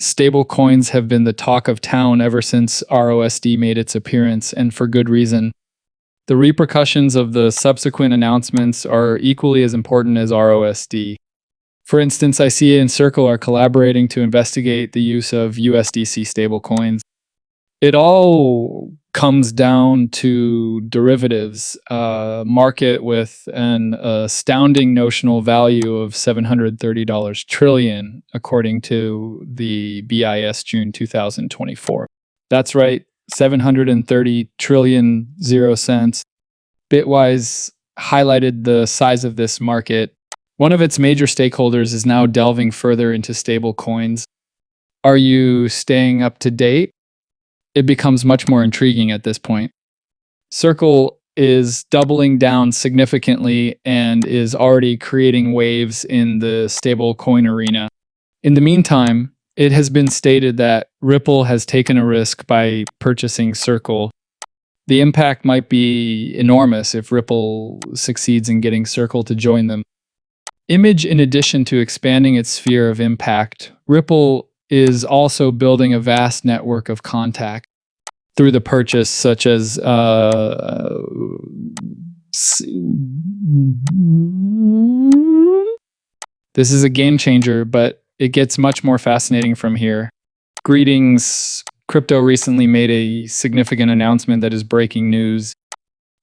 Stablecoins have been the talk of town ever since ROSD made its appearance, and for good reason. The repercussions of the subsequent announcements are equally as important as ROSD. For instance, I see and Circle are collaborating to investigate the use of USDC stablecoins. It all comes down to derivatives, a market with an astounding notional value of $730 trillion, according to the BIS June 2024. That's right, 730 trillion 0 cents. Bitwise highlighted the size of this market. One of its major stakeholders is now delving further into stable coins. Are you staying up to date? It becomes much more intriguing at this point. Circle is doubling down significantly and is already creating waves in the stablecoin arena. In the meantime, it has been stated that Ripple has taken a risk by purchasing Circle. The impact might be enormous if Ripple succeeds in getting Circle to join them. Image, in addition to expanding its sphere of impact, Ripple is also building a vast network of contact through the purchase, such as this is a game changer, but it gets much more fascinating from here. Greetings. Crypto recently made a significant announcement that is breaking news.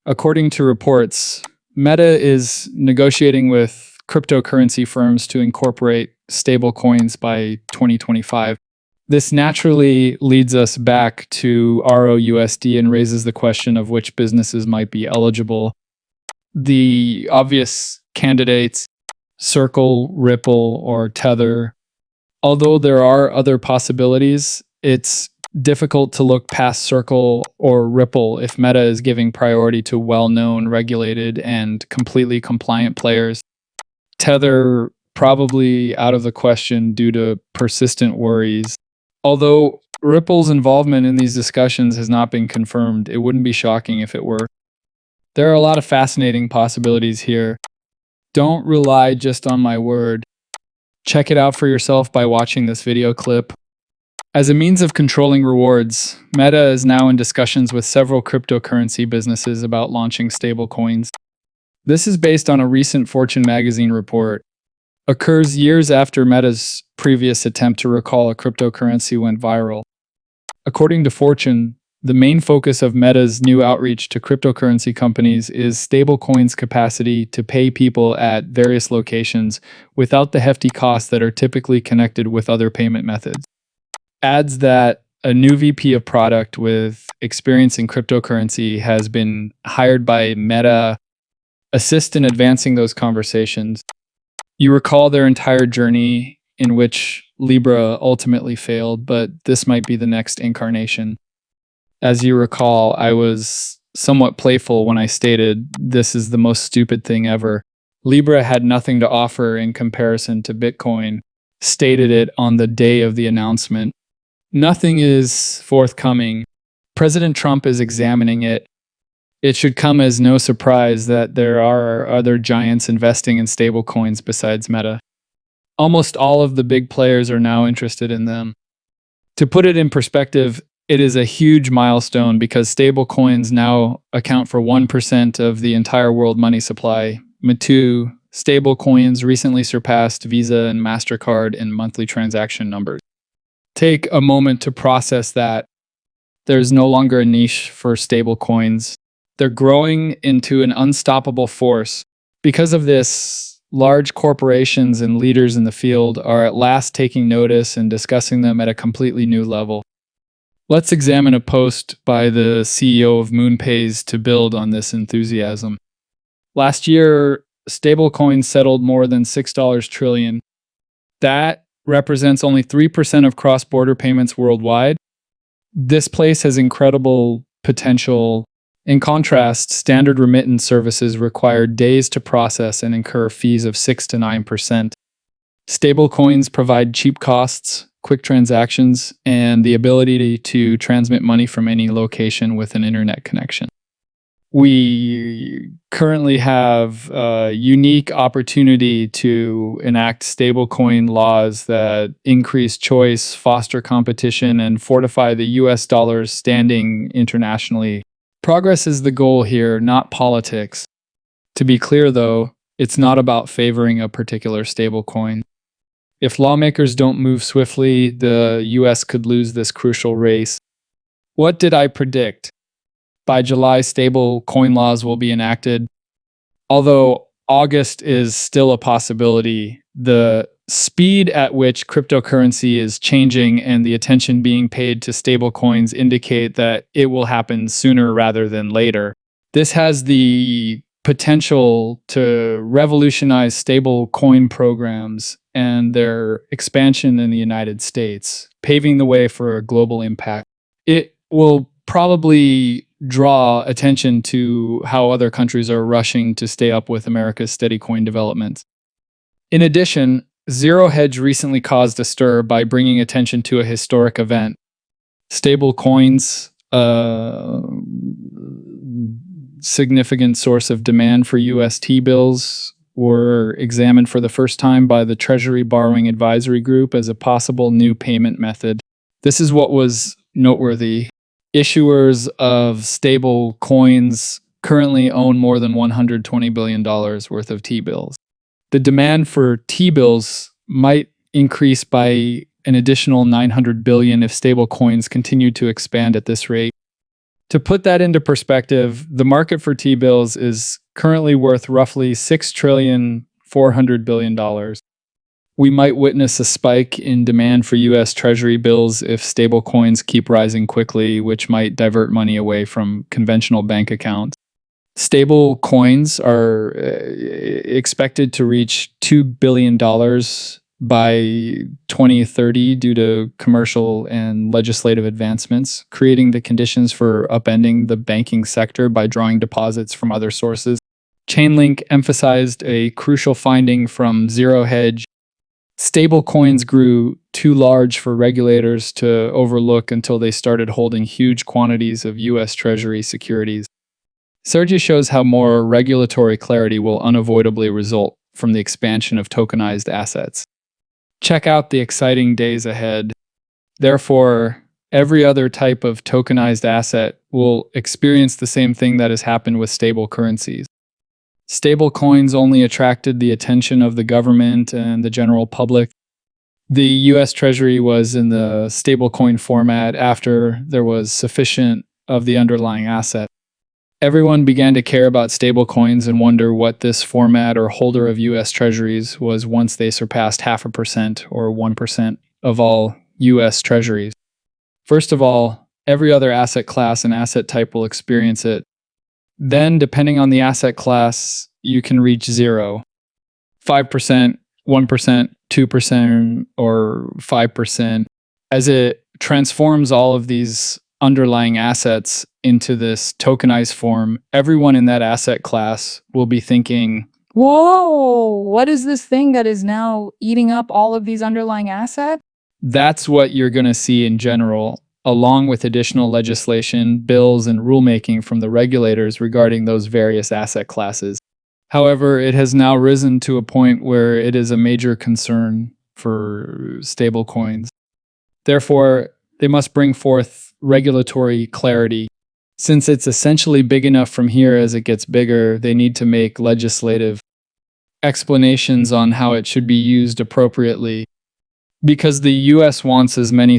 According to reports, Meta is negotiating with cryptocurrency firms to incorporate stablecoins by 2025. This naturally leads us back to ROUSD and raises the question of which businesses might be eligible. The obvious candidates, Circle, Ripple, or Tether. Although there are other possibilities, it's difficult to look past Circle or Ripple if Meta is giving priority to well-known, regulated, and completely compliant players. Tether probably out of the question due to persistent worries. Although Ripple's involvement in these discussions has not been confirmed, it wouldn't be shocking if it were. There are a lot of fascinating possibilities here. Don't rely just on my word. Check it out for yourself by watching this video clip. As a means of controlling rewards, Meta is now in discussions with several cryptocurrency businesses about launching stablecoins. This is based on a recent Fortune magazine report. Occurs years after Meta's previous attempt to recall a cryptocurrency went viral. According to Fortune, the main focus of Meta's new outreach to cryptocurrency companies is stablecoins' capacity to pay people at various locations without the hefty costs that are typically connected with other payment methods. Adds that a new VP of product with experience in cryptocurrency has been hired by Meta, assist in advancing those conversations. You recall their entire journey in which Libra ultimately failed, but this might be the next incarnation. As you recall, I was somewhat playful when I stated this is the most stupid thing ever. Libra had nothing to offer in comparison to Bitcoin, stated it on the day of the announcement. Nothing is forthcoming. President Trump is examining it. It should come as no surprise that there are other giants investing in stablecoins besides Meta. Almost all of the big players are now interested in them. To put it in perspective, it is a huge milestone because stablecoins now account for 1% of the entire world money supply. Two, stablecoins recently surpassed Visa and MasterCard in monthly transaction numbers. Take a moment to process that. There's no longer a niche for stablecoins. They're growing into an unstoppable force. Because of this, large corporations and leaders in the field are at last taking notice and discussing them at a completely new level. Let's examine a post by the CEO of MoonPays to build on this enthusiasm. Last year, stablecoins settled more than $6 trillion. That represents only 3% of cross-border payments worldwide. This place has incredible potential. In contrast, standard remittance services require days to process and incur fees of 6 to 9%. Stablecoins provide cheap costs, quick transactions, and the ability to transmit money from any location with an internet connection. We currently have a unique opportunity to enact stablecoin laws that increase choice, foster competition, and fortify the US dollar's standing internationally. Progress is the goal here, not politics. To be clear, though, it's not about favoring a particular stablecoin. If lawmakers don't move swiftly, the US could lose this crucial race. What did I predict? By July, stable coin laws will be enacted. Although August is still a possibility, the speed at which cryptocurrency is changing and the attention being paid to stable coins indicate that it will happen sooner rather than later. This has the potential to revolutionize stable coin programs and their expansion in the United States, paving the way for a global impact. It will probably draw attention to how other countries are rushing to stay up with America's steady coin development. In addition, Zero Hedge recently caused a stir by bringing attention to a historic event. Stable coins, a significant source of demand for US T-bills, were examined for the first time by the Treasury Borrowing Advisory Group as a possible new payment method. This is what was noteworthy. Issuers of stable coins currently own more than $120 billion worth of T-bills. The demand for T-bills might increase by an additional $900 billion if stable coins continue to expand at this rate. To put that into perspective, the market for T-bills is currently worth roughly $6.4 trillion. We might witness a spike in demand for US Treasury bills if stable coins keep rising quickly, which might divert money away from conventional bank accounts. Stable coins are expected to reach $2 billion by 2030 due to commercial and legislative advancements, creating the conditions for upending the banking sector by drawing deposits from other sources. Chainlink emphasized a crucial finding from Zero Hedge. Stablecoins grew too large for regulators to overlook until they started holding huge quantities of US Treasury securities. Sergey shows how more regulatory clarity will unavoidably result from the expansion of tokenized assets. Check out the exciting days ahead. Therefore, every other type of tokenized asset will experience the same thing that has happened with stable currencies. Stable coins only attracted the attention of the government and the general public. The US Treasury was in the stablecoin format after there was sufficient of the underlying asset. Everyone began to care about stablecoins and wonder what this format or holder of US Treasuries was once they surpassed 0.5% or 1% of all US Treasuries. First of all, every other asset class and asset type will experience it. Then, depending on the asset class, you can reach 0, 5%, 1%, 2%, or 5%. As it transforms all of these underlying assets into this tokenized form, everyone in that asset class will be thinking, whoa, what is this thing that is now eating up all of these underlying assets? That's what you're going to see in general, along with additional legislation, bills, and rulemaking from the regulators regarding those various asset classes. However, it has now risen to a point where it is a major concern for stablecoins. Therefore, they must bring forth regulatory clarity. Since it's essentially big enough from here as it gets bigger, they need to make legislative explanations on how it should be used appropriately. Because the US wants as many